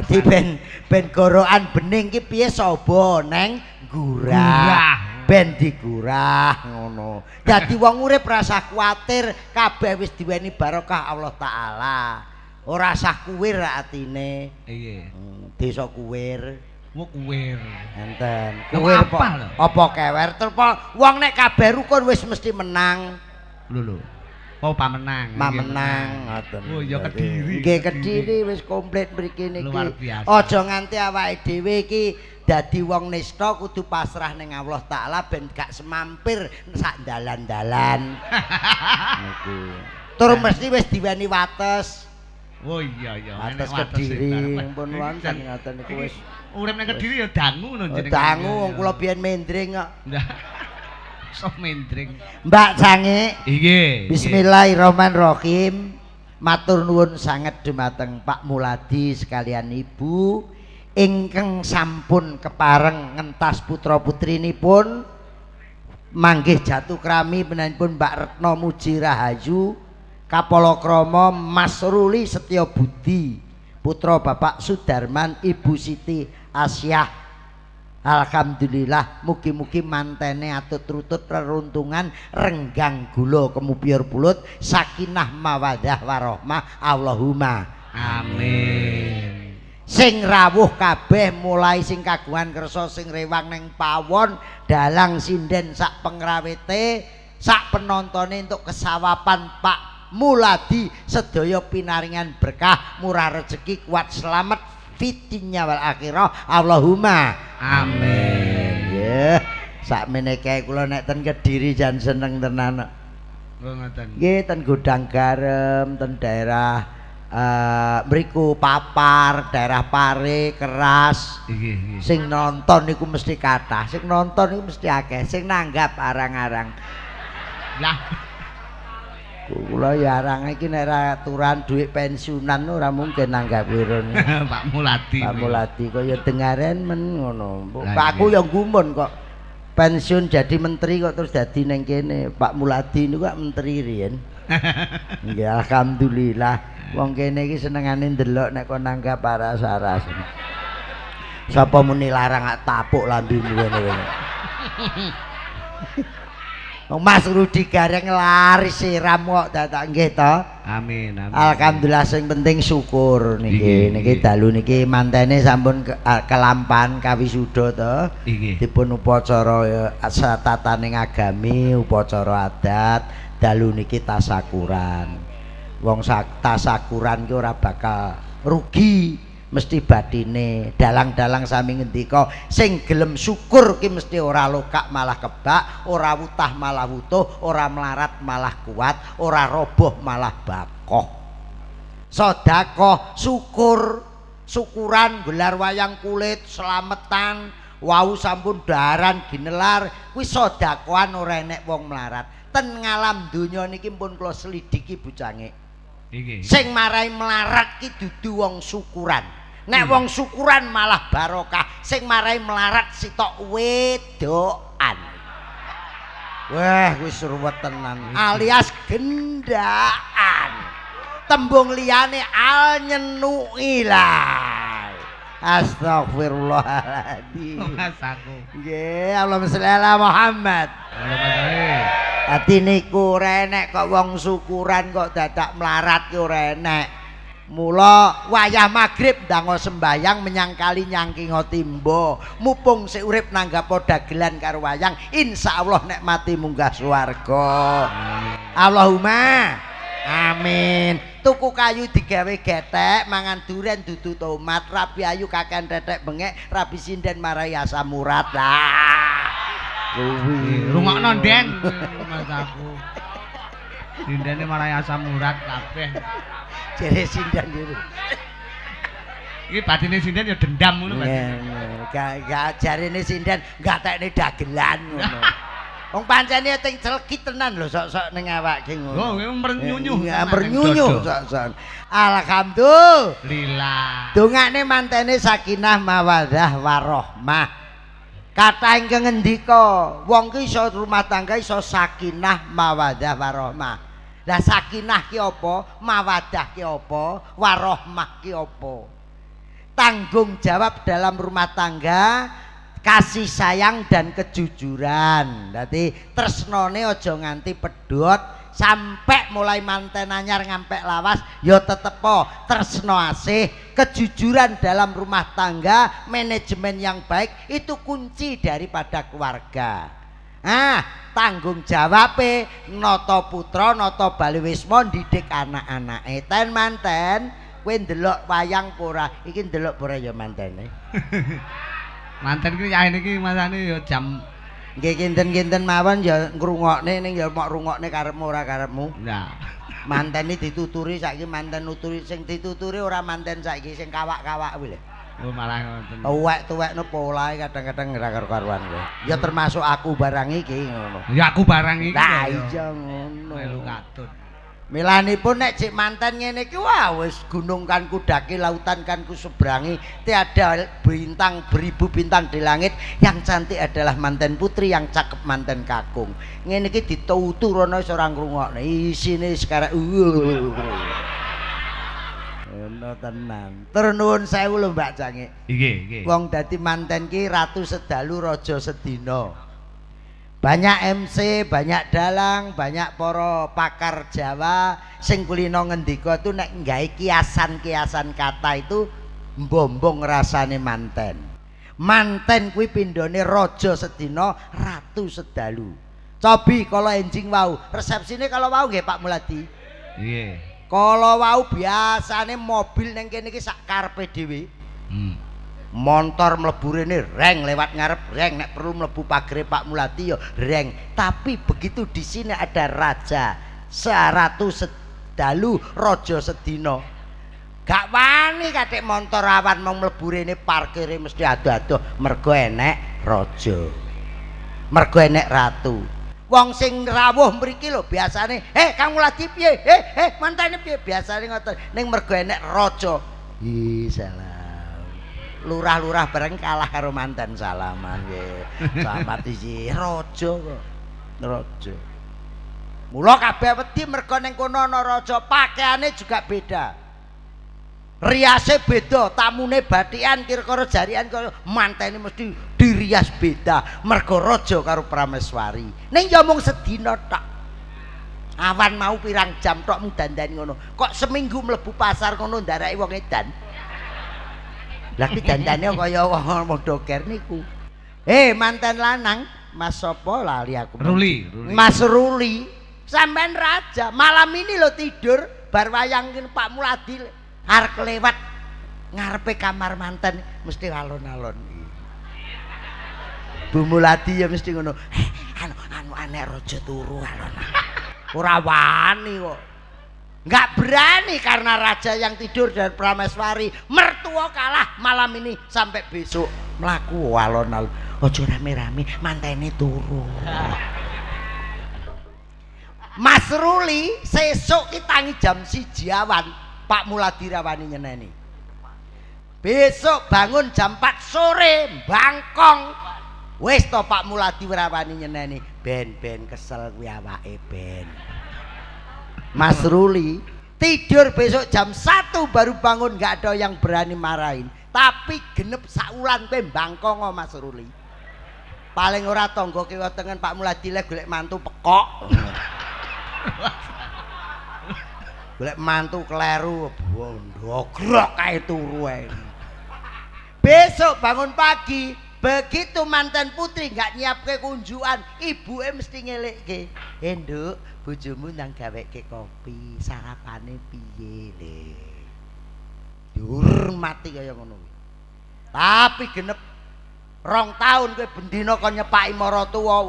Dadi ben gorokan bening ki piye saba neng gurah. Ben digurah ngono. Dadi wong urip rasa kuwatir, kabeh wis diweni barokah Allah taala. Ora usah kuwir atine. Iya. Desa kuwir. Wong kuwir. Enten. Kuwir apa kewer terus wong nek kabeh rukun wis mesti menang. Lho. Oh pamenang. Pamenang ngoten. Oh ya Kediri. Nggih Kediri wis komplit mriki niki. Luar biasa. Aja nganti awake dhewe iki dadi wong nista kudu pasrah ning Allah taala ben gak semampir sak dalan-dalan. Niku. Tur mesti wis diweni wates. Oh iya. Wates Kediri pun wonten ngoten niku wis. Urip ning Kediri ya dangu ngono jenenge. Dangu wong kula biyen mendring kok. Sok mendring. Mbak Sange. Nggih. Bismillahirrahmanirrahim. Matur nuwun sanget dumateng Pak Muladi sekalian Ibu ingkang sampun kepareng ngentas putra putrinipun manggih jatuh krami menanipun Mbak Retno Muji Rahayu Kapalakrama Mas Ruli Setya Budi putra Bapak Sudarman Ibu Siti Asyah. Alhamdulillah mugi-mugi mantene atut-rutut reruntungan renggang gula kemupyur pulut sakinah mawaddah warahmah Allahumma amin. Sing rawuh kabeh mulai sing kagungan kersa sing rewang ning pawon dalang sinden sak pengrawete sak penontone entuk kesawapan Pak Muladi sedaya pinaringan berkah murah rezeki kuat selamat fitinya wal akhirah Allahumma amin. Ya sakmene kae kula nek ten Kediri jan seneng tenan. Oh ngoten. Nggih ten Godang Garem ten daerah mriku Papar, daerah Pare, Keras. Nggih. Sing nonton niku mesti kathah, sing nonton niku mesti akeh, sing nanggap arang-arang. Lah kula ya arang iki nek ra aturan dhuwit pensiunan ora mungkin nanggap wirun. Pak Muladi. Pak Muladi kaya dengaren men ngono. Aku ya gumun kok pensiun jadi menteri kok terus dadi ning kene. Pak Muladi niku kok menteri riyen. Nggih alhamdulillah wong kene iki senengane ndelok nek kon nanggap paras-aras. Sapa muni larang gak tapuk lambimu ngene. Mas Rudi Gareng laris siram kok dadak nggih to. Amin. Alhamdulillah sing penting syukur niki. Niki dalu niki mantene sampun kelampan kawisuda to. Dipun upacara tataning agami, upacara adat, dalu niki tasakuran. Wong tasakuran ki ora bakal rugi. Mesti batine dalang-dalang sami ngendika sing gelem syukur ki mesti ora lokak malah kebak, ora wutah malah wutuh, ora melarat malah kuat, ora roboh malah bakoh. Sedekah syukuran gelar wayang kulit slametan wau sampun daran ginelar kuwi sedekahan ora enek wong melarat. Ten ngalam donya niki pun kula selidiki bujange. Sing marai melarat ki dudu wong syukuran. Nek wong syukuran malah barokah, sing marai melarat sitok wedokan. Wah, wis ruwet tenan. Alias gendaan. Tembung liyane al nyenuki lah. Astagfirullahaladzim. Mas aku. Nggih, Allahumma sholli ala Muhammad. Ati niku renek kok wong syukuran kok dadak melarat ki ora enek. Mula wayah magrib dango sembayang menyang kali nyangkinga timba mupung sik urip nanggapo dagelan karo wayang insyaallah nek mati munggah swarga. Allahumma amin. Tuku kayu digawe getek mangan duren dudu tomat rabi ayu kaken tetek bengek rabi sinden marai asam urat lah. Kuwi rungokno Den Mas aku. Sindene marai asam urat kabeh. Jere sinden iki. Iki batine sinden ya dendam ngono Mas. Gak jarene sinden gatekne dagelan ngono. Wong pancene ting celki tenan lho sok-sok ning awake ngono. Oh, mernyunyuh. Ya mernyunyuh sok-sok. Alhamdulillah. Dongane mantene sakinah mawaddah warahmah. Kata ingkang ngendika, wong ki iso rumah tangga iso sakinah mawaddah warahmah. Lah sakinah ki apa? Mawaddah ki apa? Warahmah ki apa? tanggung jawab dalam rumah tangga, kasih sayang dan kejujuran. Dadi tresnone aja nganti pedhot, sampai mulai manten anyar ngampe lawas ya tetep tresno asih, kejujuran dalam rumah tangga, manajemen yang baik itu kunci daripada keluarga. Tanggung jawabe nata putra nata baliwisma didik anak-anake. Ten manten kowe ndelok wayang ora? Iki ndelok ora ya mantene. Manten ki yae niki masane ya jam nggih kinten-kinten mawon ya ngrungokne ning ya mok rungokne karepmu ora karepmu. Nah. Manten iki dituturi saiki manten nuturi sing dituturi ora manten saiki sing kawak-kawak kuwi lho. Oh malah ngoten. Tuwek-tuwekno polahe kadang-kadang ora karo-karuan kowe. Ya termasuk aku barang iki ngono. Ya aku barang iki. Lah iya ngono. Melu katut. Milanipun nek cik manten ngene iki wah wis gunung kan ku daki lautan kan ku seberangi tiada bintang beribu bintang di langit yang cantik adalah manten putri yang cakep manten kakung ngene iki dituturono wis ora ngrungokne isine sekarang ono tenan tur nuwun sewu lho Mbak Jange Nggih wong dadi manten ki ratu sedalu raja sedina. Banyak MC, banyak dalang, banyak para pakar Jawa sing kulino ngendika itu nek nggawe kiasan-kiasan kata itu mbombong rasane manten. Manten kuwi pindhone raja sedina, ratu sedalu. Cobi kala enjing wau, resepsine kala wau nggih Pak Muladi. Nggih. Kala wau biasane mobil ning kene iki sak karepe dhewe. Montor mlebu rene reng lewat ngarep reng nek perlu mlebu pagere Pak Mulati ya reng tapi begitu di sini ada raja seratu sedalu raja sedina gak wani katik montor awan mau mlebu rene parkire mesti ado-ado mergo enek raja mergo enek ratu wong sing rawuh mriki lho biasane Kang Mulati piye mantene piye biasane ngoten ning mergo enek raja salah lurah-lurah bareng kalah karo manten salaman nggih. Selamat iki raja kok. Raja. Mula kabeh wedi mergo ning kono ana raja, pakaiane juga beda. Riase beda, tamune bathikan kira-kira jarian kaya mantene mesti dirias beda mergo raja karo prameswari. Ning ya mung sedina tok. Awan mau pirang jam tok mung dandani ngono. Kok seminggu mlebu pasar ngono ndarake wong edan. Lah ki dandane kaya wong doker niku. Manten lanang, Mas sapa lali aku. Ruli. Mas Ruli. Sampean raja, malam ini lo tidur bar wayang Pak Muladi arep lewat ngarepe kamar manten mesti alon-alon. Bu Muladi ya mesti ngono. Anu aneh raja turu alon. Ora wani kok. Nggak berani karena raja yang tidur dan prameswari mertua kalah malam ini sampai besok melaku alon-alon ojo rame-rame mantene turu. Mas Ruli sesuk ki tangi jam 1 awan Pak Muladi rawani nyeneni besok bangun jam 4 sore bangkong wis to Pak Muladi rawani nyeneni ben kesel kuwi awake ben. Mas Ruli tidur besok jam 1 baru bangun nggak ada yang berani marahin tapi genep saulan kowe bangkong Mas Ruli paling ora tangga kiwa tengen Pak Muladi le golek mantu pekok golek mantu kleru bondogrok kae turu ae besok bangun pagi begitu manten putri nggak nyiapke kunjukan ibuke mesti ngelekke Nduk bojomu nang gaweke kopi sarapane piye le dihormati kaya ngono tapi genep 2 tahun kowe bendina kon nyepaki maratuwa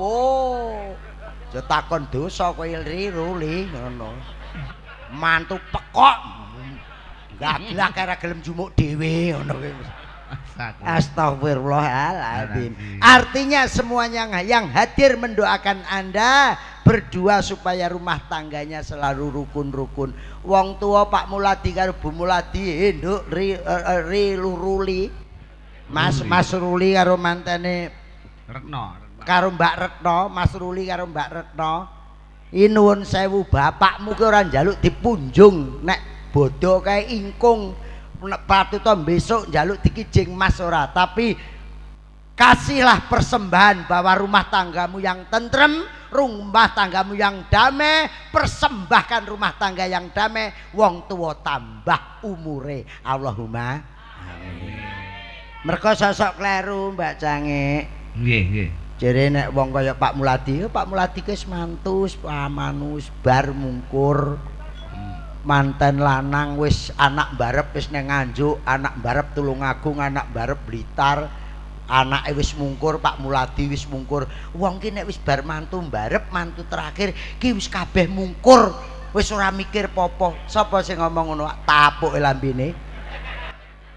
aja takon dosa kowe Ruli ngono mantu pekok gablak kira gelem jumuk dhewe ngono kowe Astagfirullahaladzim. Artinya semuanya yang hadir mendoakan Anda berdua supaya rumah tangganya selalu rukun-rukun. Wong tua Pak Muladi karo Bu Muladi Nduk Ruli. Mas Ruli karo mantene Retno. Karo Mbak Retno, Mas Ruli karo Mbak Retno. Nuwun sewu bapakmu ki ora njaluk dipunjung nek bodo kae ingkung patuto besok njaluk dikijing mas ora, tapi kasihlah persembahan bahwa rumah tanggamu yang tentrem, rumah tanggamu yang damai, persembahkan rumah tangga yang damai, wong tua tambah umure. Allahumma amin. Mergo sosok kleru Mbak Cange. Nggih, nggih. Jere nek wong kaya Pak Muladi ki wis mantus, pamanus bar mungkur. Manten lanang wis anak mbarep wis nang Nganjuk, anak mbarep Tulungagung, anak mbarep Blitar. Anake wis mungkur, Pak Muladi wis mungkur. Wong ki nek wis bar mantu mbarep, mantu terakhir ki wis kabeh mungkur. Wis ora mikir popo. Sapa sing ngomong ngono? Tapuke lambene.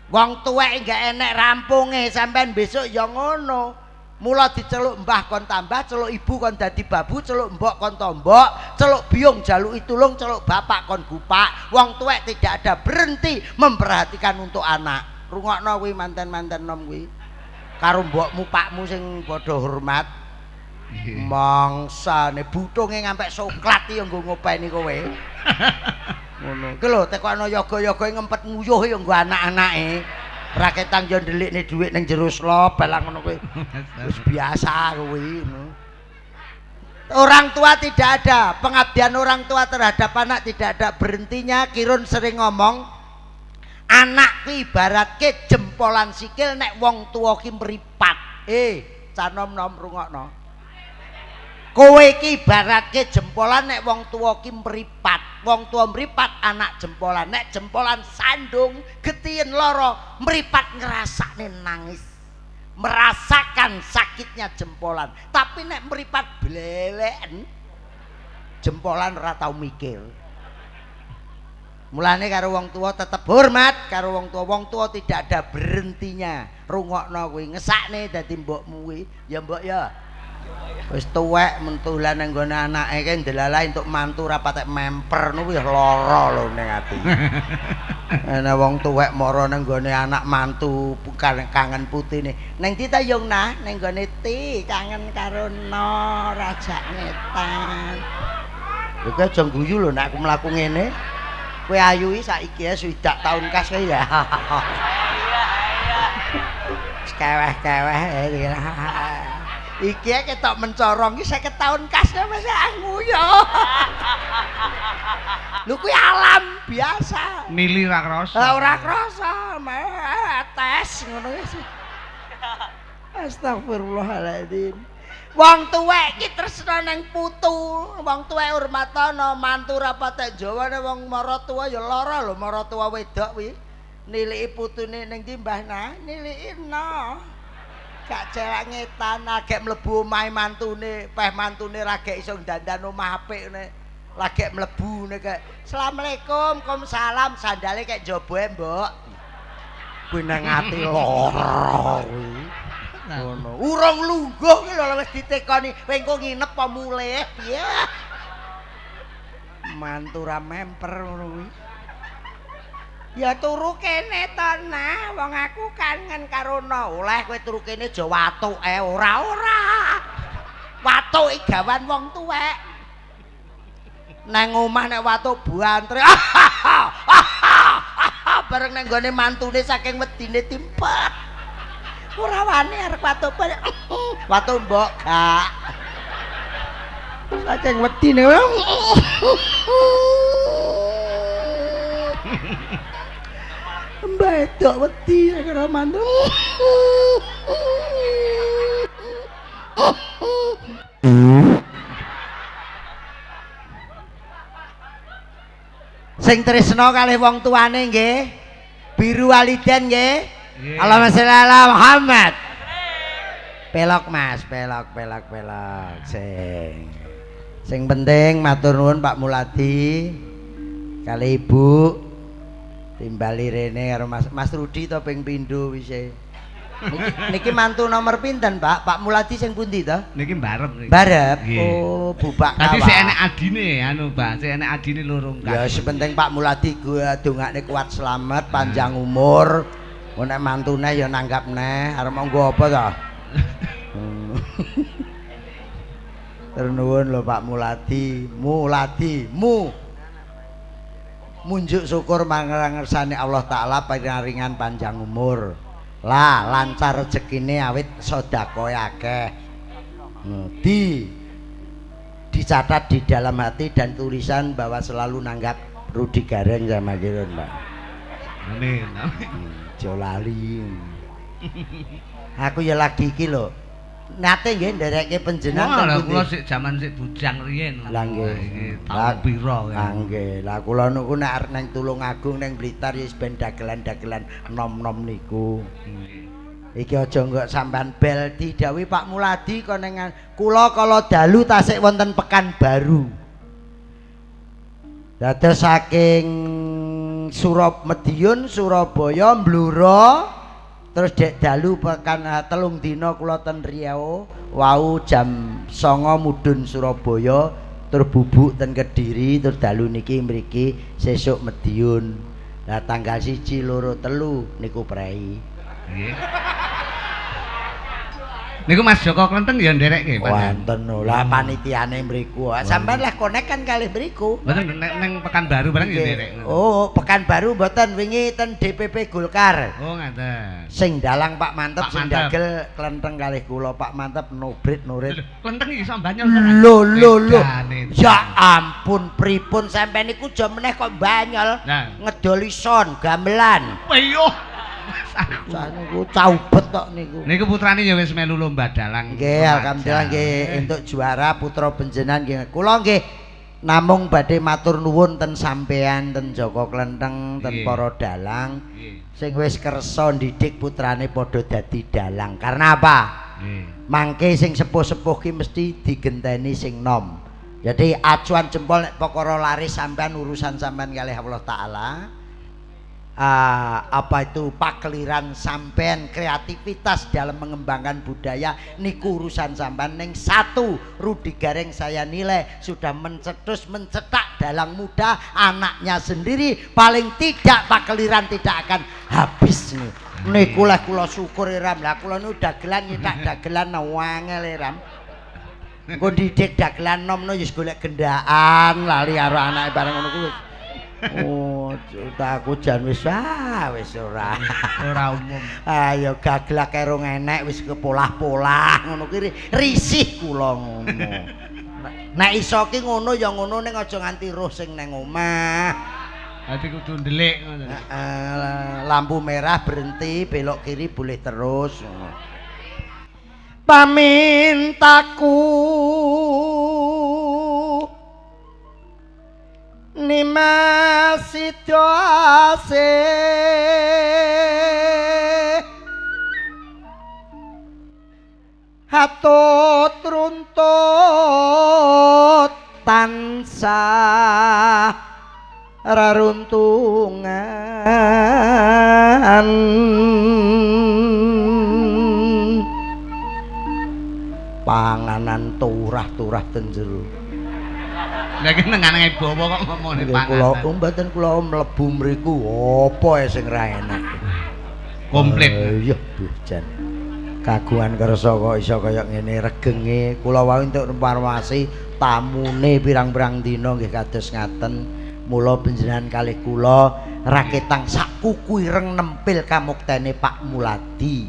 Wong tuwek enggak enek rampunge, sampean besok ya ngono. Mula diceluk mbah kon tambah, celuk ibu kon dadi babu, celuk mbok kon tombok, celuk biung jaluki tulung, celuk bapak kon gupak. Wong tuwek tidak ada berhenti memperhatikan untuk anak. Rungokno kuwi manten-manten nom kuwi. Karo mbokmu pakmu sing padha hormat. Mangsane butunge ngampe soklat ya nggo ngopeni kowe. Ngono. Ki lho tekono yoga-yoga ngempet nguyuh ya nggo anak-anake. Raketang yo ndelikne dhuwit ning jero slop balang ngono kuwi. Wis biasa kuwi ngono. Orang tua tidak ada, pengabdian orang tua terhadap anak tidak ada berhentinya. Kirun sering ngomong, anak ki ibaratke jempolan sikil nek wong tuwa ki mripat. Canom-nom rungokno. Kowe ki ibaratke jempolan nek wong tuwa ki mripat. Wong tua mripat anak jempolan. Nek jempolan sandung, getien loro, mripat ngerasakne nangis. Merasakan sakitnya jempolan. Tapi nek mripat bleleken, jempolan ora tau mikir. Mulane karo wong tua tetep hormat karo wong tua. Wong tua tidak ada berhentinya. Rungokno kuwi, ngesakne dadi mbokmu kuwi. Ya mbok ya. Wis tuwek mentulan nang gone anake ki ndelalah entuk mantu ra patek memper nu wis lara lho ning ati. Ana wong tuwek mara nang gone anak mantu kangen putine. Ning ndi ta Yung nah ning gone Ti kangen karo No rajak ngetan. Lho kok aja guyu lho nek aku mlaku ngene. Kowe ayu iki saiki ya swidak taun kas kowe ya. Keweh-keweh iki ketok mencorong iki 50 tahun kas wis nguyu. Lho kuwi alam biasa. Mili ra krasa. Ora krasa, tes ngono wis. Astagfirullahaladzim. Wong tuwek iki tresna nang putu, wong tuwek hormatana, mantu ra patek jawane wong mara tuwa ya lara lho, mara tuwa wedok kuwi. Niliki putune ning ndi Mbah Nah? Niliki no. Gak celak ngetan agek mlebu omahe mantune, peh mantune ra gek iso dandan omah apik ngene. Lagi mlebu ngene kek. Asalamualaikum, Waalaikumsalam, sandale kek joboe, Mbok. Kuwi nang ati lara kuwi. Ngono. Urung lungguh ki lho wis ditekoni, kowe engko nginep apa mulih piye? Mantu ra memper ngono kuwi. Ya turu kene to Nah, wong aku kangen karo No. Oleh kowe turu kene aja watuke ora. Watuk iki gawan wong tuwek. Nang omah nek watuk buantre. Bareng nang gone mantune saking wedine timpet. Ora wani arep watuk bareng. Watuk mbok gak. Saking wedine. Mbedok wedi karo mantu. Sing tresna kalih wong tuane nggih. Biru waliden nggih. Allahumma sholli ala Muhammad. Pelok Mas, pelok. Sing penting matur nuwun Pak Muladi kali Ibu. Timbali rene karo Mas Rudi to ping pindho wise. Niki mantu nomor pinten, Pak? Pak Muladi sing pundi to? Niki mbarep. Mbarep. Oh, bubak kawah. Dadi sik enek adine anu, Pak. Sik enek adine loro kan. Ya sepenting Pak Muladi gua dongakne kuat selamat, panjang umur. Nek mantune ya nanggap neh, arep monggo apa to? Terus nuwun lho Pak Muladi, munjuk syukur mangersane Allah taala paringan panjang umur. Lah lancar rezekine awit sedekah akeh. Dicatat di dalam hati dan tulisan bahwa selalu nanggap Rudi Gareng sama Kirun, Pak. Amin. Jolali. Aku ya lagi iki lho. Nate nggih ndereke panjenengan teng kula sik jaman sik bujang riyen. Lah nggih. Tahun pira Lah nggih. Lah kula niku nek arep nang Tulungagung ning Blitar ya ben dagelan-dagelan nom-nom niku. Iki aja nggak sampean bel didhawuhi Pak Muladi kon ning kula kala dalu tasik wonten Pekanbaru. Dados saking Madiun, Surabaya, Blora terus dek dalu pekan telung dina kula ten Riau wau jam 09.00 mudhun Surabaya terus bubuk ten Kediri terus dalu niki mriki sesuk Madiun. Lah tanggal 1, 2, 3 niku prei. Nggih. Niku Mas Joko Klenteng ya nderekke wonten lah panitiane mriku. Sampeyan lah konek kan kalih mriku. Mboten ning Pekanbaru bareng ya nderek. Oh, Pekanbaru mboten wingi ten DPP Golkar. Oh, ngaten. Sing dalang Pak Mantep sing dagel Klenteng kalih kula Pak Mantep nubrit nurit. Klenteng iki Banyol. Lho. Ya ampun pripun sampeyan niku aja meneh kok Banyol. Ngedoli son gamelan. Ayo. Niku caubet tok niku. Niku putrane ya wis melu lomba dalang. Nggih, alhamdulillah nggih entuk juara putra panjenengan nggih. Kula nggih namung badhe matur nuwun ten sampean ten Joko Klenteng ten para dalang sing wis kersa ndidik putrane padha dadi dalang. Karena apa? Mangke sing sepuh-sepuh ki mesti digenteni sing nom. Jadi acuan jempol nek perkara laris sampean urusan sampean kalih Allah taala. Apa itu pakeliran sampean kreativitas dalam mengembangkan budaya niku urusan sampean. Ning satu Rudi Gareng saya nilai sudah mencetak dalang muda anaknya sendiri, paling tidak pakeliran tidak akan habis niku lah kula syukur Ram. Lah kula niku dagelan nyetak dagelan wangel Ram. Engko didik dagelan nomno wis golek gendaan lali karo anake bareng ngono kuwi. Oh, aku jan wis ora umum. Ayo gaglak karo enek wis kepolah-polah ngono ki risih kula ngono. Nek iso ki ngono ya ngono ning aja nganti roh sing nang omah. Dadi kudu ndelik ngono. Lampu merah berhenti, belok kiri boleh terus. Pamintaku nimasitose hatut runtut tansah raruntungan panganan turah-turah ten jero. Lah ki nengane bawa kok ngomongne panganan. Kula mboten kula mlebu mriku apa sing ra enak. Komplit. Iya, jan. Kagungan kersa kok iso kaya ngene regenge. Kula wau entuk informasi tamune pirang-pirang dina nggih kados ngaten. Mula panjenengan kalih kula raketang sak kuku ireng nempil kamuktene Pak Muladi.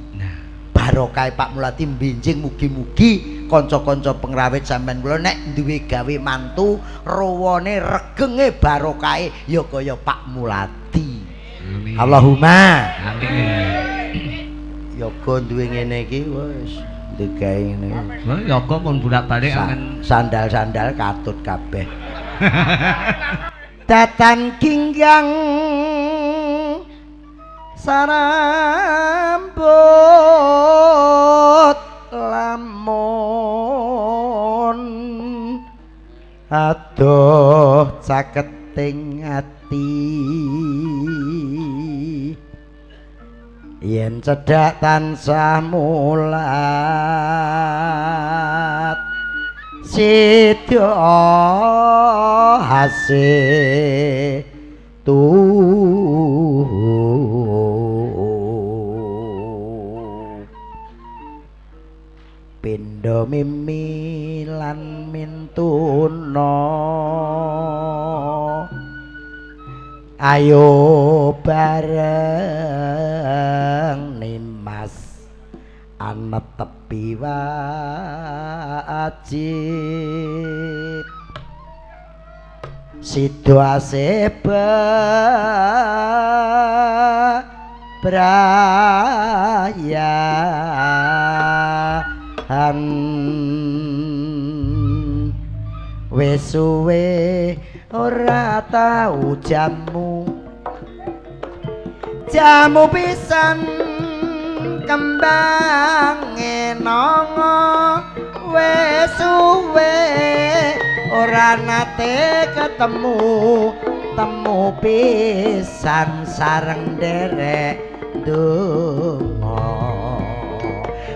Barokah Pak Muladi mbenjing mugi-mugi kanca-kanca pengrawit sampean kula nek duwe gawe mantu rawane regenge barokahe ya kaya Pak Muladi. Amin. Allahumma amin. Yoga duwe ngene iki wis digawe ngene. Wah, yoga pun bolak-balik amen sandal-sandal katut kabeh. Datan kinggang sarambut lamun adoh caketing ati yen cedhak tansah mulat sidya hasih pindha mimi lan mintuna ayo bareng Nimas ana tepi wajib situasi bebrayan wis suwe ora tau jamu pisan kembang enongo wis suwe ora nate ketemu temu pisan sareng derek donga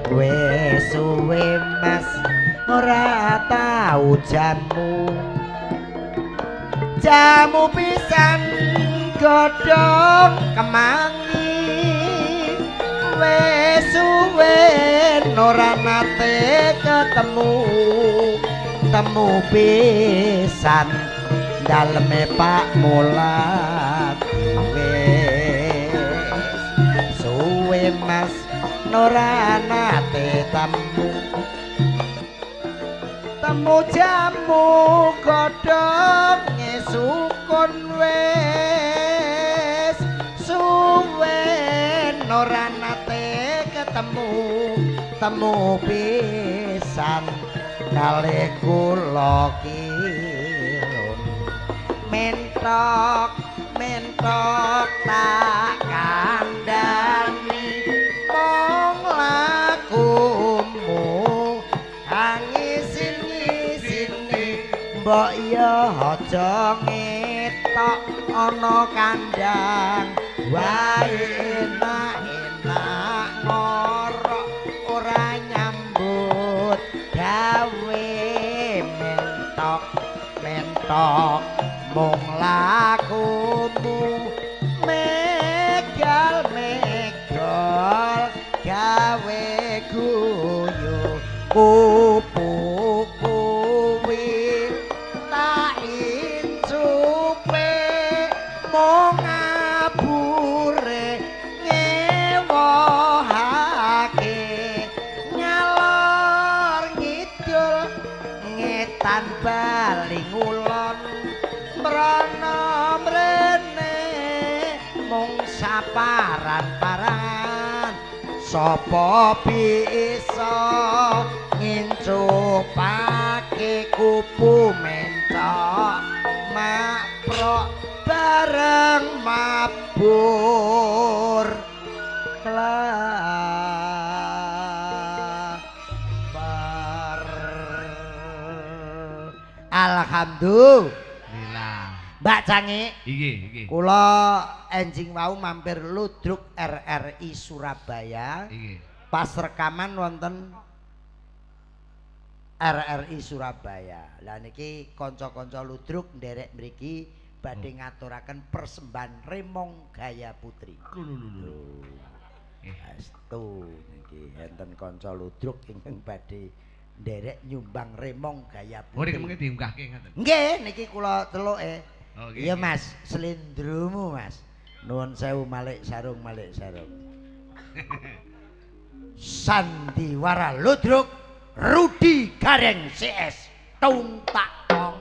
wis suwe mas ora tau jamu pisan godhong kemangi wis suwe ora nate ketemu temu pisan daleme Pak Mulat wis suwe mas ora nate temu jamu godhong sukun wis suwe ora nate ketemu temu pisan kalih kula kilun mentok tak kandhani mong lakumu angisin-ngisini mbok ya aja ngetok ana kandhang wae enak ngorok ora nyambut gawe mentok mung lakumu megal gawe guyu kupu kuwi tak incupe mung ngabure ngewohake ngalor ngidul ngetan baling ulon mrana mrene mung saparan-paran sapa bisa ngincupake kupu mencok maprok bareng mabur klabar alhamdulillah Mbak Cangi iki kula enjing wau mampir Ludruk RRI Surabaya iki pas rekaman wonten RRI Surabaya. Lah niki kanca-kanca Ludruk nderek mriki badhe ngaturaken persembahan Remong Gaya Putri. Astu niki enten kanca Ludruk ingkang badhe nderek nyumbang Remong Gaya Putri. Oh niki diunggahke ngoten. Nggih niki kula teluke. Oh, iya Mas, slendromu Mas. Nuwun sewu Malik Sarung. Sandiwara Ludruk Rudi Gareng CS Tung Tak Tong.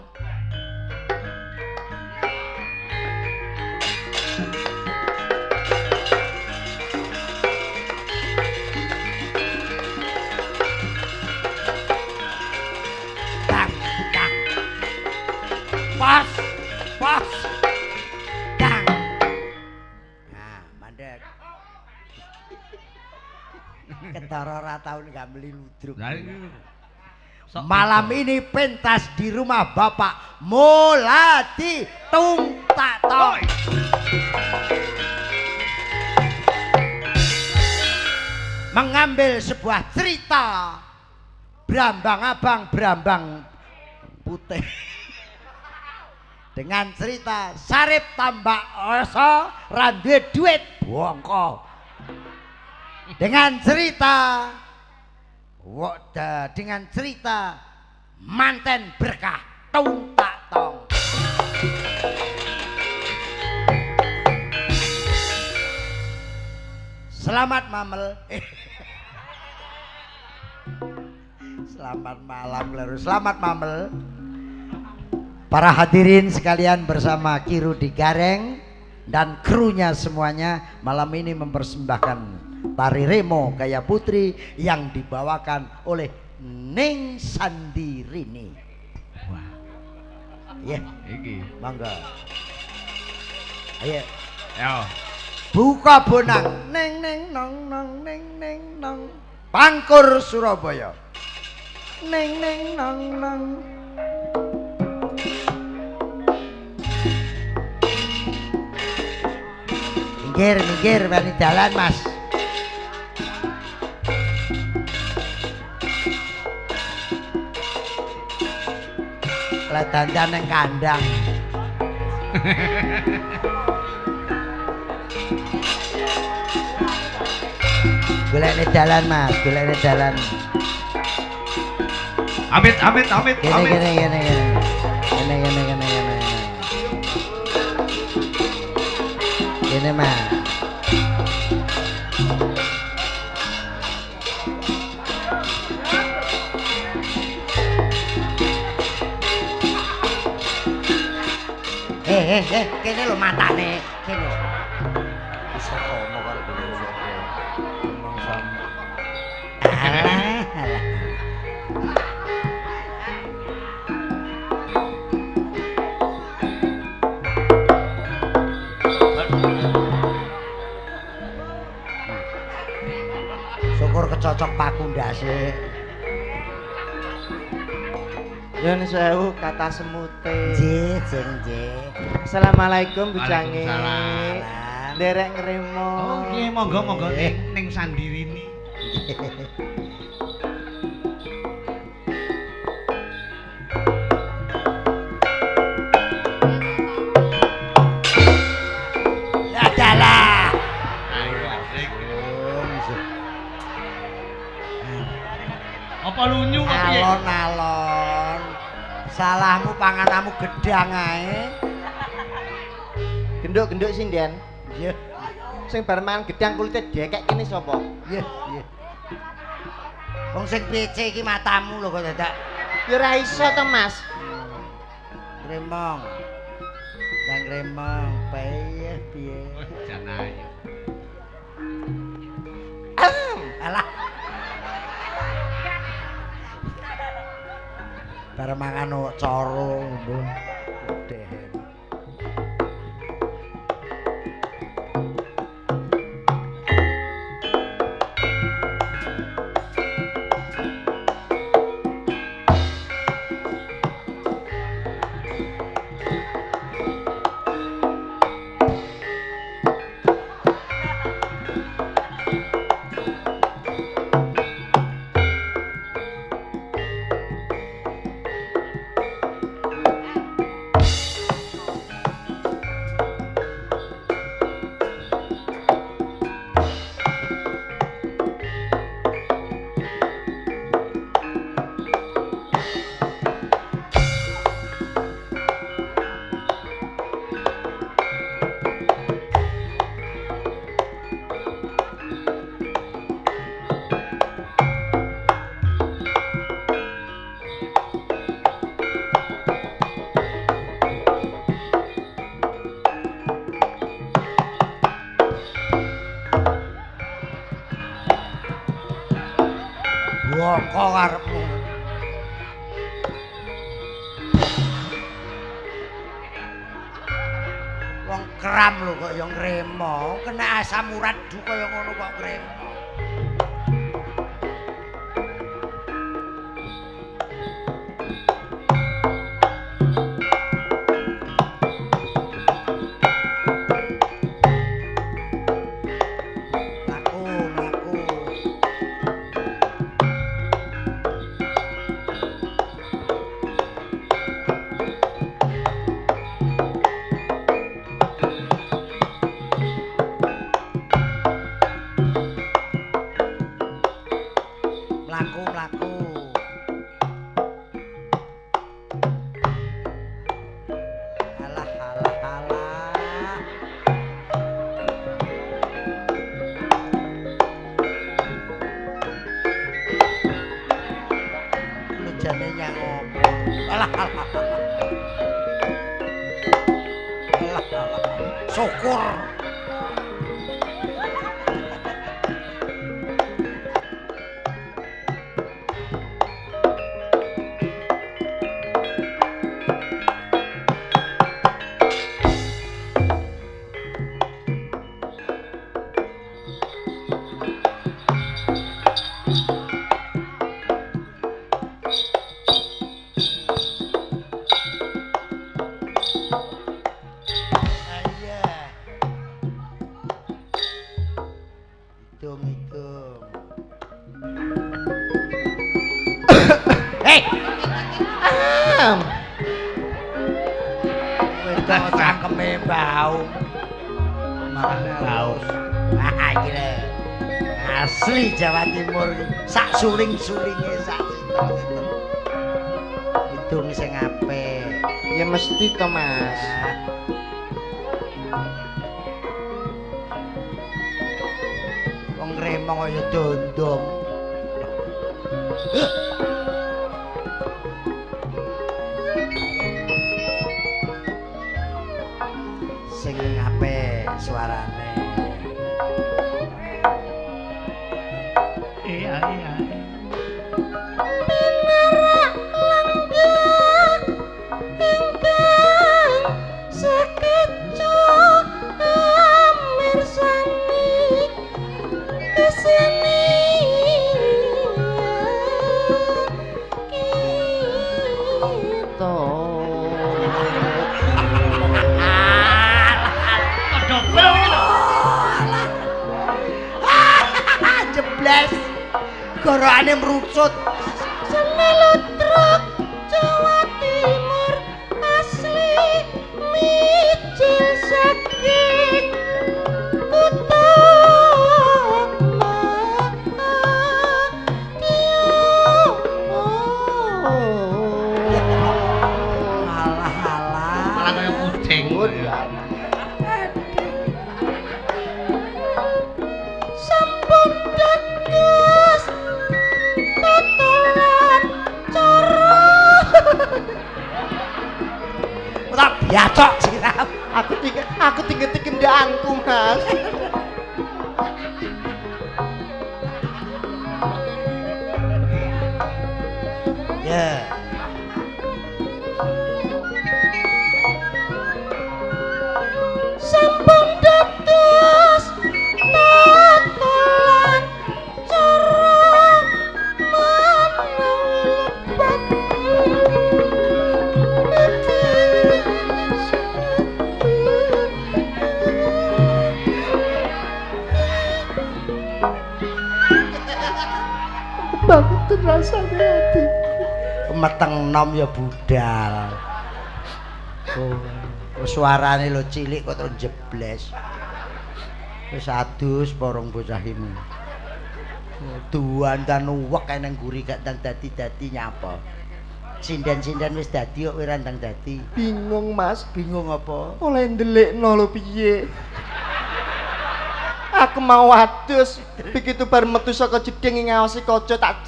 Tang tang. Pas tang. Nah, mandek. Ketara ora tau nggambeli ludruk. Malam ini pentas di rumah Bapak Muladi Tung Tak Tong. Mengambil sebuah cerita Brambang Abang Brambang Putih dengan cerita Sarip Tambak Oso Randuwe Duit Bongko dengan cerita Manten Berkah Tung Tak Tong. Selamat mamel. Selamat malam Leru. Selamat mamel. Para hadirin sekalian bersama Kiru di Gareng dan krunya semuanya malam ini mempersembahkan tari Remo Gaya Putri yang dibawakan oleh Ning Sandirini. Wah. Iya, Iki. mangga. Ayo. Yo. Buka bonang. Neng neng nong nong neng neng nong. Pangkur Surabaya. Neng neng nong nong. Minggir, bani dalan mas. Lah dandan nang kandang. Golekne dalan mas, golekne dalan. Amit. Gini. Gini mas. Kene lho matane, kene. Iso kono karo dhewe. Ngomong sama. Alah. Syukur kecocok pakundase. Nyun sewu kata semute. Nggih, nggih. Assalamualaikum Bu Cange. Waalaikumsalam. Nderek ngremo. Oh, nggih monggo ning Sandirini. Ya dalah. Apa lunyu kok piye? Alon-alon. Salahmu panganamu gedang ae. Genduk-genduk sinden. Nggih. Sing bar mangan gedang kulite dekek kene sapa? Nggih. Wong sing PC iki matamu lho kok dadak Ya ora iso to, Mas. gremong. Nang gremong piye. Oh, jan ayu. Alah. Bar mangan coro mbun. Dehen. Boko karepmu. Wong kram lho kok ya ngremo, kena asam urat du kaya ngono kok ngremo. nyang opo. Alah. Syukur. Hitung. Hei, wedok cangkeme bau. Malah bau. Ah, gila. Asli Jawa Timur sak suling-sulinge sak sitok-sitok. Hitung sing apik. Ya mesti to, Mas. Wong remong kaya dondong. Sing apik suarane. Iya. Jebles. Gorokane mrucut. Semelotruk Jawa Timur asli mijil saking kutha Malah kaya kucing. sampun dados totolan cara Ora biacok siram. Aku tinggal kendaanku, Mas. Ya. sampun dados totolan cara banget rasane ati. Meteng nom ya budal. Oh, suarane lho cilik kok terus jebles. Wis adus porong bocah ini. Tuan kan uwek nang guri gak ndang dadi nyapa. Sinden-sinden wis dadi kok ora ndang dadi. Bingung, Mas. Bingung apa? Oleh ndelikno lho piye. Aku mau adus, begitu bar metu saka jeding ngaosi kaca tak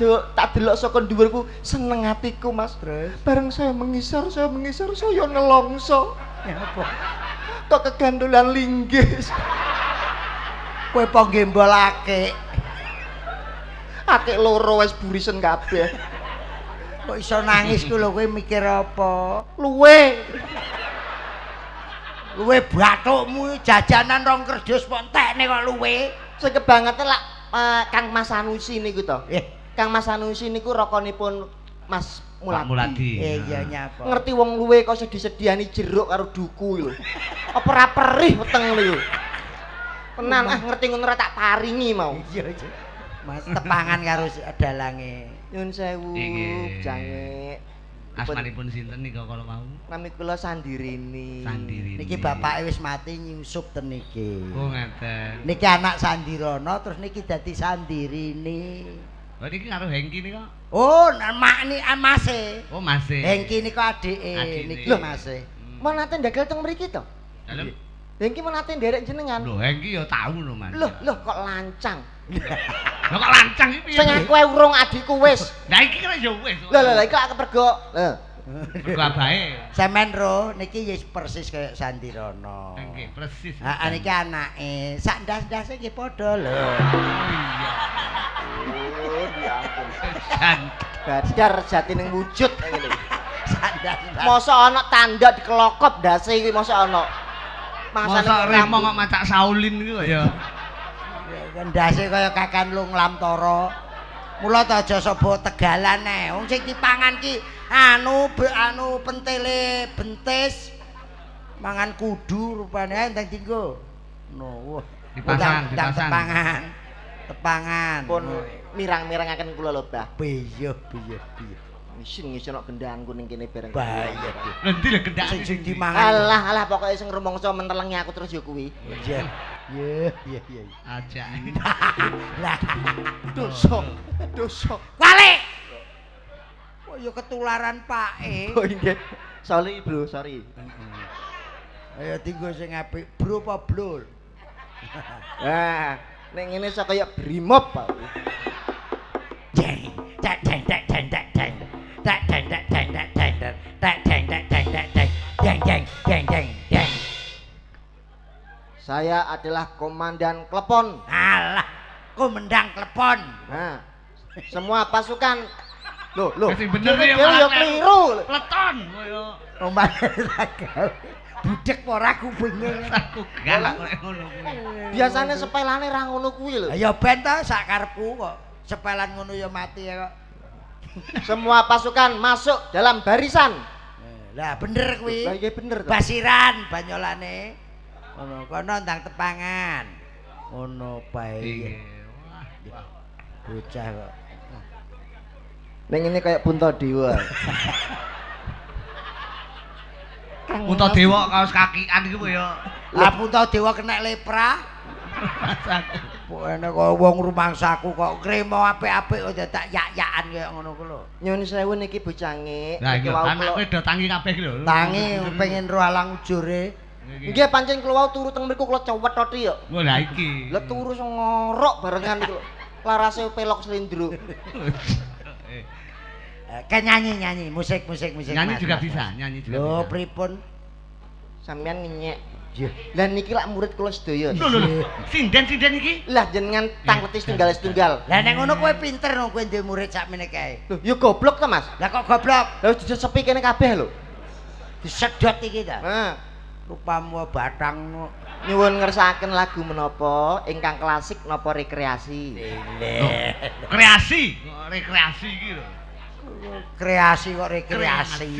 delok saka dhuwurku seneng atiku, Mas. Bareng saya mengisar saya nelongso. Ya apa? Kok kegandolan linggis. Kowe po gembol akik. Akik loro wis burisen kabeh. Kok iso nangis ku lho kowe mikir apa? Luwe. Luwe bathukmu jajanan rong kerdus kok entekne kok luwe. Sing kebangetan lak Kang Mas Sanusi niku to. Eh, Kang Mas Sanusi niku rakanipun Mas Muladi. iya nyapa. Ngerti wong luwe kok sedih-sedihani jeruk karo duku lho. Apa ora perih weteng lho. Tenan ngerti ngono ora tak paringi mau. Iya. Mas tepangan karo dalange. Nyun sewu, Nggih. jange. Asmanipun sinten nika kalau mau? Nami kula Sandirini. Sandirini. Niki bapake wis mati nyusup ten niki. Oh ngeten. Niki anak Sandirana terus niki dadi Sandirini. Oh niki karo Hengki nika? Oh, mak ni mase. Oh masih. Hengki niku adike, Adike. niki Loh. mase. Mau nate ndagel teng mriki to? Dalem. Hengki mau nate nderek jenengan. Lho Hengki ya tahu lho Mas. Loh kok lancang. Lah kok lancang iki piye? Sing aku ae urung adikku wis. Lah iki kan ya wis. Lah iki lak kepergo. Mergo abahe. Sampeyan ro niki wis persis kaya Sandirana. Nggih, persis. Heeh niki anake. Sak ndas-ndase nggih padha lho. Iya. Oh, diampun. San. Gadar jati ning wujud ngene. Sak ndas-ndas. Mosok ana tanda dikelokop ndase iki mosok ana. Mosok remo kok macak Shaolin iki kok ya. Ndase kaya Kakan Lung Lamtara. Mula ta aja sobo tegalan ae. Wong sing dipangan ki anu pentele bentis. Mangan kudu rupane enteng dinggo. No, wah. Dipasang. Tepangan. Pun mirang-mirangaken kula lho, Bah. Piye. Isin ngisor gendangku ning kene bareng. Bahaya. Endi lho kendak Sing dimangan. Alah pokoke sing rumangsa mentelengi aku terus ya kuwi. Iya. aja. Lah, Dosa. balik. Kok ya ketularan pake. Oh nggih. Sorry, Bro, sorry. Ayo tinggo sing apik, bro apa blur? Nah, nek ngene iso kaya brimob, Pak. Jeng, tek. Saya adalah komandan klepon. Alah, komandan klepon. Nah, semua pasukan. Loh. Sing bener Dhewe ya yo keliru. Leton koyo Omah gawe. Budek ora kupinge. aku galak kok ngono kuwi. Biasane sepelane ra ngono kuwi lho. Ya ben ta sak karepku kok. Sepelan ngono ya mati ya kok. Semua pasukan masuk dalam barisan. Lah bener kuwi. Lah iya bener to. Basiran banyolane. Ngono kono ndang tepangan. Ngono bae. Wah. Bocah kok. Ning ngene kaya Puntadewa. Unta dewa kaos kakian iku ya. Lah Puntadewa kena lepra. Pokoke kok wong rumangsaku kok kremo apik-apik kok tak yak-yakan kaya ngono ku lho. Nyun sewu niki bocange. Lah iya, anakku do tangi kabeh iki lho. Tangi pengen ro alang ujure. Nggih pancen kula wau turu teng mriku kula cewet toti ya. Oh lah iki. Lah turu ngorok barengan iku. Larase pelok slindro. Kan nyanyi musik Nyanyi Mas. juga bisa, nyanyi juga. Lho bisa. pripun? Sampeyan ngenyek. Nggih. Lah niki lak murid kula sedaya. Lho. Sinden iki. Lah jenengan tangkleti setunggal. Lah nek ngono kowe pinter no kowe duwe murid sakmene kae. Lho, ya goblok to, Mas. Lah kok goblok? Lah disepi kene kabeh lho. Disedot iki ta. Nah, Rupamu batang nyuwun ngersakaken lagu menapa ingkang klasik napa rekreasi. Kreasi, rekreasi iki lho. Kreasi kok rekreasi.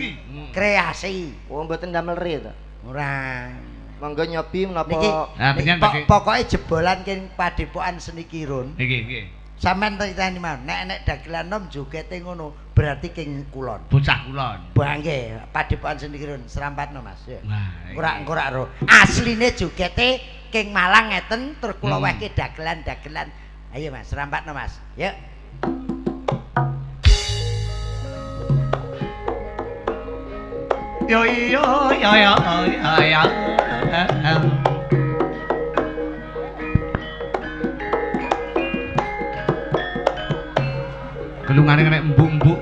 Kreasi. Oh, mboten damel re to. Ora. Monggo nyobi menapa. Niki Nah, pengen pakai- pokoke jebolan king Padepokan Seni Kirun. Nggih. Sampeyan titeni mawon, nek dagelan nom jogete ngono, berarti king kulon. Bocah kulon. Bangke, Padepokan Seni Kirun serampatno Mas. Ya. Nah, Ora ro. Asline jogete king Malang ngeten terus kula wehke dagelan-dagelan. Ayo Mas, serampatno Mas. Yuk. Yo. Gelungane kena embuk-embuk.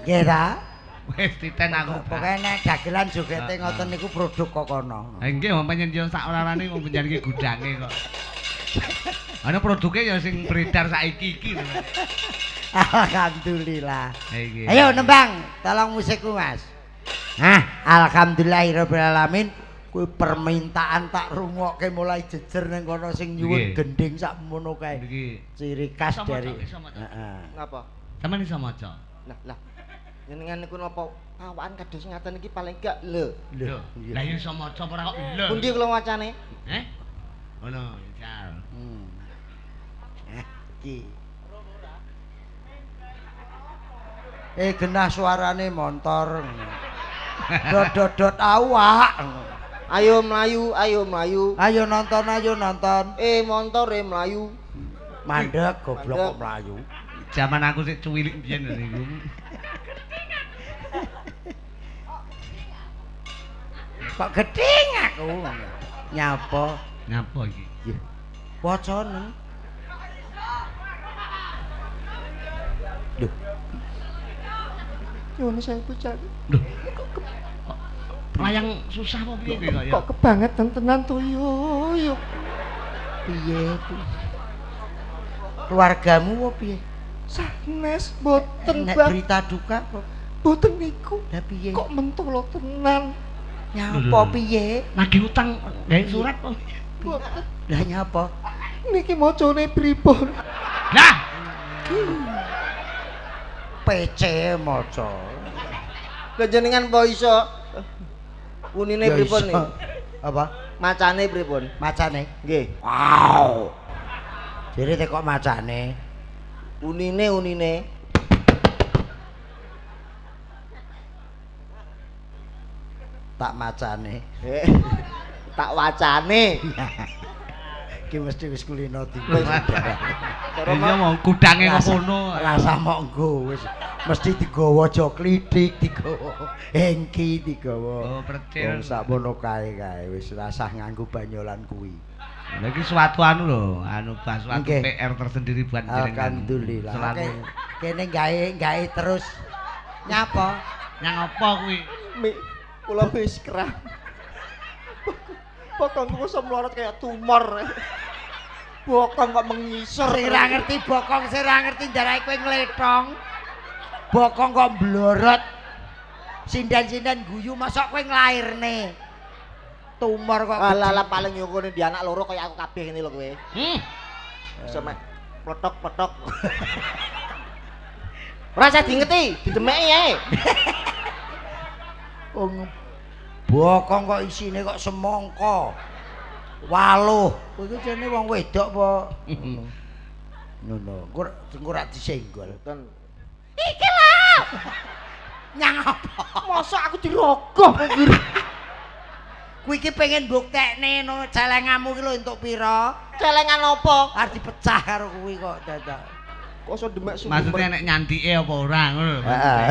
Nggih ta? Wis titen aku. Pokoke nek dagelan jogete ngoten niku produk kokono. Ha nggih wong panjenengan sak orane wong panjenengan iki gudange kok. Ana produke ya sing beredar saiki iki lho. Alhamdulillah. Iki. Ayo nembang, tolong musikku Mas. Nah, alhamdulillahirabbil alamin. Kuwi permintaan tak rungokke mulai jejer ning kono sing nyuwun gending sak mono kae. Iki Ciri khas dari Heeh. Napa? sampeyan iso maca. Lah. Jenengan niku napa awakan kados ngaten iki paling gak lho. Lho, lah ya iso maca ora kok lho. Pundi kula wacane? Ngono, Cal. Iki. Genah suarane montor. Dot awak. Ayo mlayu, ayo mlayu. Ayo nonton, ayo nonton. Montor mlayu. Mandek goblok kok mlayu. Zaman aku sik cuwilik biyen niku. Kok gedeng aku. Nyapa? Nyapa iki? Nggih. Wacane. Lho. Nyuwun saya bocah. Lho. Layang susah apa piye kok ya? Kok kebangetan tenan to yo. Piye ku? Keluargamu apa piye? Sanes boten Nek Bang. berita duka kok. Boten niku. Lah piye? Kok mentolo tenan. Nyapa piye? Nagih utang gawe surat kok. Boten. Lah nyapa? Niki macane pripun? Lah, PC maca. Lah jenengan po iso unine Ya pripun iso. nih? Apa? Macane pripun? Macane? Nggih. Wow. Jadi kok macane? Unine. Tak macane. Tak wacane. Ki mesti wis kulino tiba. iya mau kudange kok ngono. Rasa monggo wis mesti digawa aja klithik, digawa hengki, digawa. Oh, percil. Wong sakmono kae wis rasah nganggo banyolan kuwi. Lha iki suatu anu lho, suatu Nggih. PR tersendiri buat jenengan. Alhamdulillah. Selalu Kene gawe terus nyapa? nyang apa kuwi? Mi, kula wis kerah. Bokong kok iso mlorot kayak tumor. Bokong kok mengisor. Sing ra ngerti bokong, sing ra ngerti ndarahe kowe ngletong. Bokong kok mblorot. Sindan-sindan guyu masa kowe nglairne. Tumor kok. Alah paling yo ngene di anak loro kaya aku kabeh ngene lho kowe. Iso mek plotok-plotok. Ora usah diingeti, didemeki ae. Bokong kok isine kok semangka. Waluh. Kowe iki jane wong wedok apa? Ngono. Engko ora disenggol. Iki lho. Nyang apa? Masa aku dirogoh kok. Kuwi iki pengen mbuktekne no celenganmu iki lho entuk pira? Celengan apa? Arep dipecah karo kuwi kok dadak. Kok iso demek sumber. Maksudnya nek nyantike apa ora ngono lho. Heeh.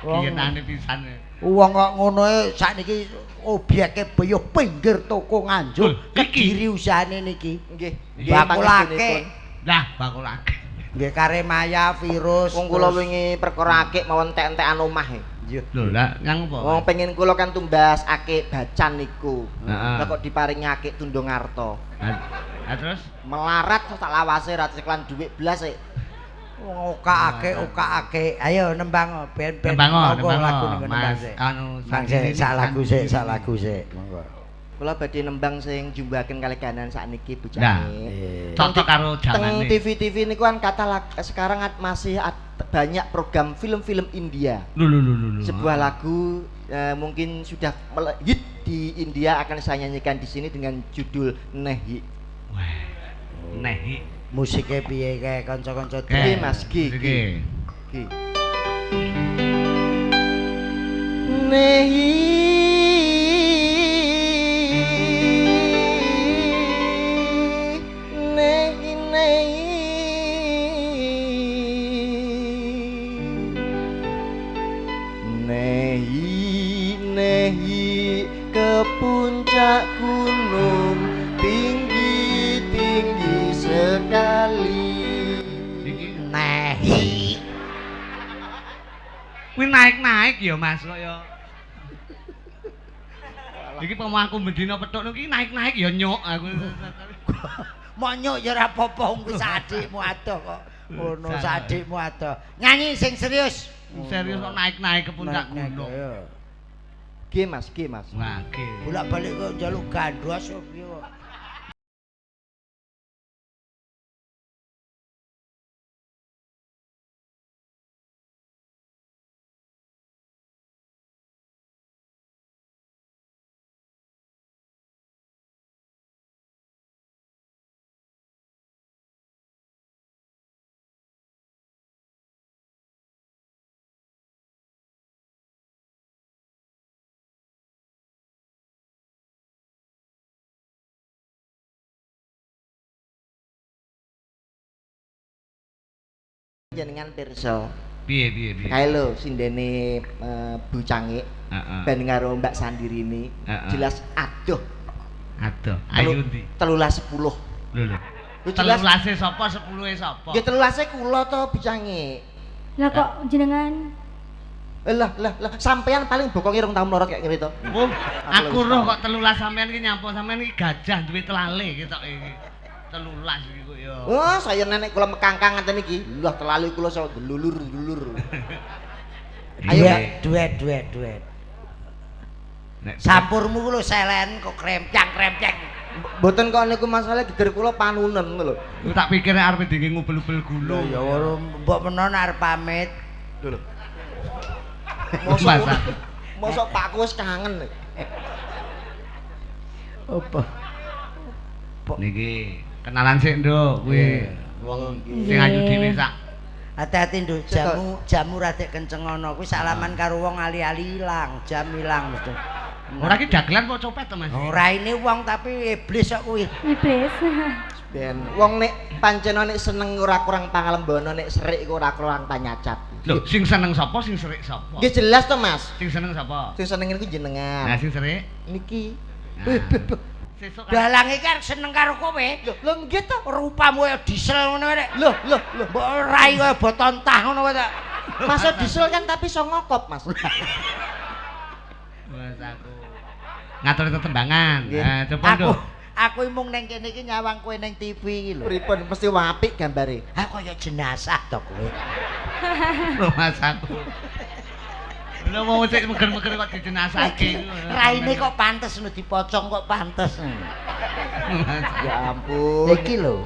Kiyetane pisan. Wong kok ngono e sakniki obyeke boyo pinggir toko Nganjuk. Iki? Kediri usahane niki. Nggih. Bakulake. Lah, bakulake. Nggih Karemaya virus. Wong kula wingi perkara akik mawon entek-entekan omah e. Lho, lah nyang apa? Wong pengen kula kan tumbas akik bacan niku. Heeh. Lah kok diparingi akik tundung ngarta. Lah terus Melarat tak lawase ra cekelan dhuwit blas e. Wong okake. Ayo nembang ben nembang lagu niku nembang Mas sik. anu Nang sik sak lagu sik. Monggo. Kula badhe nembang sing jumbahaken kaleganan sakniki Nah. bujane. cocok karo Teng jamane. TV-TV niku kan sekarang masih banyak program film-film India. Lho. Sebuah lagu mungkin sudah hit di India akan saya nyanyikan di sini dengan judul Nehi. Wah. Nehi. Musike piye kae kanca-kanca Nggih, Mas, nggih. Nggih. Nehi ke puncak gunung tinggi sekali. Iki Nehi. Kuwi naik-naik ya Mas kok ya. Iki pemangku bendina petuk iki naik-naik ya nyuk aku. Monyok ya ora apa-apa wong sadikmu adoh kok. Ngono sadikmu adoh. Nyanyi sing serius. Serius kok naik-naik ke puncak gunung. G Mas, G Mas. Wah, ge. Bolak-balik kok njaluk gandwas kok piye kok. Jenengan pirsa. Piye. Kae lho sindene Bu Cangik. Heeh. Ben karo Mbak Sandirini. Jelas adoh. Aduh, ayo ndi? 13:10. Lho. Jelas. 13 sapa 10 sapa? Ya 13 kula to Bu Cangik. Lah kok jenengan Lah sampean paling bokonge rong taun lorot kayak ngene to. Oh, aku roh kok 13 sampean iki nyampo sampean iki gajah duwe telale ketok iki. 13 iki kok ya. Oh, saya nenek kula mekangkang ngeten iki. Lah terlalu kula so delulur. Ayo Iya. duet. Nek Sampurmu ku lho selen kok krempcang. Mboten kok niku masalah geger kula panunen lho. aku tak pikir nek arep dingin ngubel-ubel gulung. Ya ora mbok menawa arep pamit. Lho. Masa. Mosok Pakku wis kangen. Apa? Niki kenalan sik, Nduk, kuwi. Wong Sing ayu dhewe sak. Hati-hati Nduk, jamu radek kenceng ana kuwi salaman karo wong ali-ali ilang, jam ilang mesti. Ora ki dagelan kok copet to, Mas? Ora ini wong tapi iblis kok kuwi. iblis? ben wong nek pancen nek seneng ora kurang pangalembono nek serik iku ora kurang panyacat. Lho, sing seneng sapa, sing serik sapa? Nggih jelas to, Mas. Sing seneng sapa? Sing seneng niku Nah, jenengan. sing serik. Niki. Sesuk Dalang iki kan seneng karo kowe. Lho nggih to. Rupamu kaya diesel ngono wae. Lho. Mbok rai kaya boton tah ngono wae. Masa diesel kan tapi iso ngokop, Mas. Mas aku ngatur tetembangan. Nggih. Nah, coba Nduk. Aku mung ning kene iki nyawang kowe ning TV iki lho. Pripun mesti apik gambare. Ah kaya jenazah to kowe. Lho, Mas aku. Lho mau cek meger-meger kok dijenazahke. Raine kok pantes ngono dipocong kok pantes. Ya ampun. Iki lho.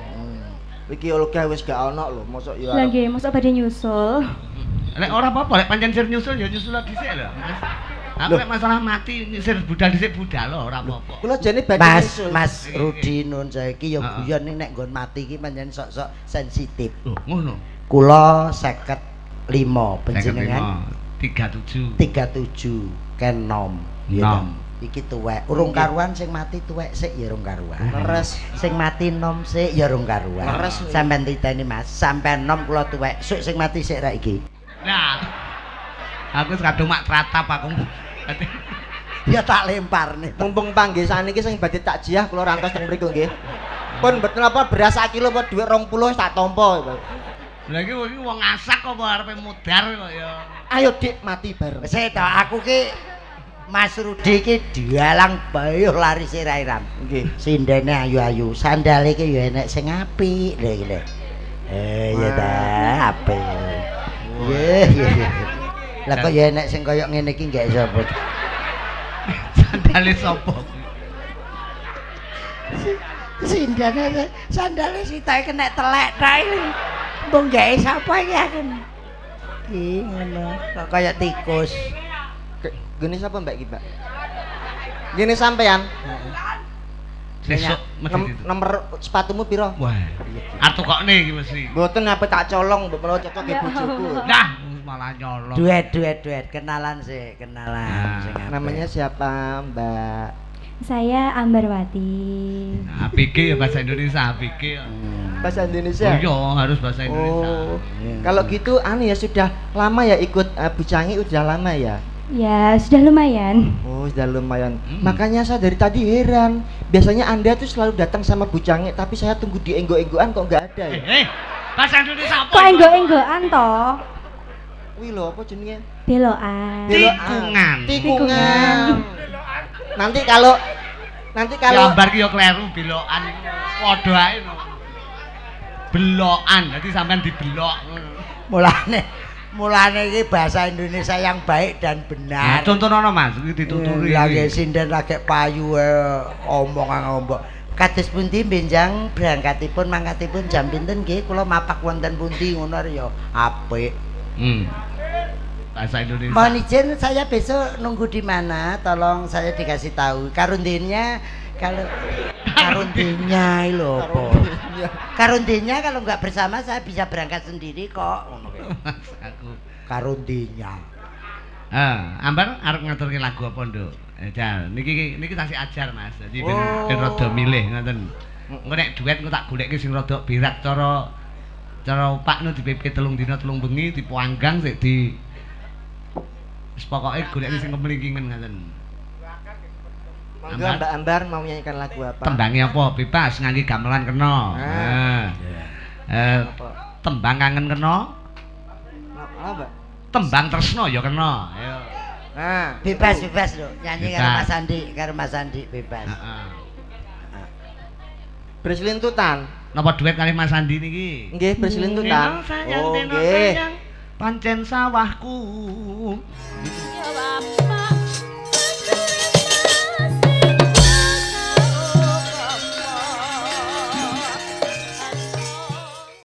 Iki Olga wis gak ono lho, mosok ya. Lah nggih, mosok badhe nyusul. Lek ora apa-apa, lek pancen sir nyusul ya nyusul dhisik lho. Mas. Aku lek masalah mati sir budal dhisik budal lho, ora apa-apa. Kula jane badhe Mas Rudi nun saiki ya guyon ning nek nggon mati iki pancen sok-sok sensitif. Lho, ngono. Kula 55 panjenengan 37. 37 ken nom. Nom. Iki tuwek. Urung karuan sing mati tuwek sik ya urung karuan. leres. Sing mati nom sik ya urung karuan. Leres. Sampeyan titeni Mas, sampeyan nom kula tuwek. Suk sing mati sik ra iki. Nah. Aku wis kadung mak tratap aku. Ya tak lempar nih. Mumpung panggih saniki sing badhe takjiah kula rantos teng mriku nggih. Pun mboten apa beras sak kilo apa dhuwit 20 wis tak tampa. Lah iki wong asak apa arepe mudar kok ya. Ayo Dik mati bareng. Sik to aku ki Mas Rudi ki dialang bayuh lari sirairan. Nggih. Sindene ayu-ayu, sandale ki ya enek sing apik lho iki lho. Ya ta, apik. Nggih. Lah kok ya enek sing kaya ngene iki gak sapa. Sandale sapa? Sandale sitae kena telek ta iki. Mbok gawe sapa iki aku. Iki ngono, kok kaya tikus. Gene sapa Mbak iki, Mbak? Gene sampean. Sesuk mesti itu. Nomor sepatumu piro? Wah. Atukokne iki mesti. Mboten apa tak colong mbok menawa cocok nggih bojoku. Nah, malah nyolong. Duet, kenalan sih, kenalan. Nah, Sing apik. Namanya siapa, Mbak? Saya Ambarwati. Nah, APG ya bahasa Indonesia, APG ya. Bahasa Indonesia. Oh iya, harus bahasa Indonesia. Oh. Kalau gitu anu ya sudah lama ya ikut Bu Cangi udah lama ya? Ya, sudah lumayan. Oh, sudah lumayan. Makanya saya dari tadi heran. Biasanya Anda tuh selalu datang sama Bu Cangi, tapi saya tunggu di enggo-enggoan kok nggak ada ya? Bahasa Indonesia apa? Kok enggo-enggoan toh? Wih lho, apa jenenge? Belokan. Tikungan. Tikungan. Nanti kalau Gambar ki yo kleru belokan padha ae no. Belokan, dadi sampean dibelok ngono. Mulane iki bahasa Indonesia yang baik dan benar. Nah, contohno Mas, iki dituturi. Lagi sinden lagi payu omong-omong. Kados pundi benjang berangkatipun mangkatipun jam pinten nggih kula mapak wonten pundi ngono ya apik. Bahasa Indonesia. Mohon izin saya besok nunggu di mana? Tolong saya dikasih tahu. Karundinya kalau karundinya lho apa? Karundinya kalau nggak bersama saya bisa berangkat sendiri kok. Aku. Karundinya. Ambar arep ngaturke lagu apa, Nduk? Jal, niki tasih ajar Mas. Jadi ben rada milih ngoten. Engko nek duet engko tak goleke sing rada berat cara Pak nu dipepe 3 dina 3 bengi dipuanggang sik di wis pokoke goleke sing kemlingkingan ngoten. Monggo Mbak Ambar mau nyanyikan lagu apa? Tembange apa? Bebas ngangge gamelan kena. Tembang kangen kena. Apa? Tembang tresno ya kena. Ayo. Nah, Bebas lho nyanyi karo Bebas. Mas Andi bebas. Heeh. berselintutan. Napa duet kali Mas Andi niki? Nggih, berselintutan. Sayang, Oh, nggih. pancen sawahku.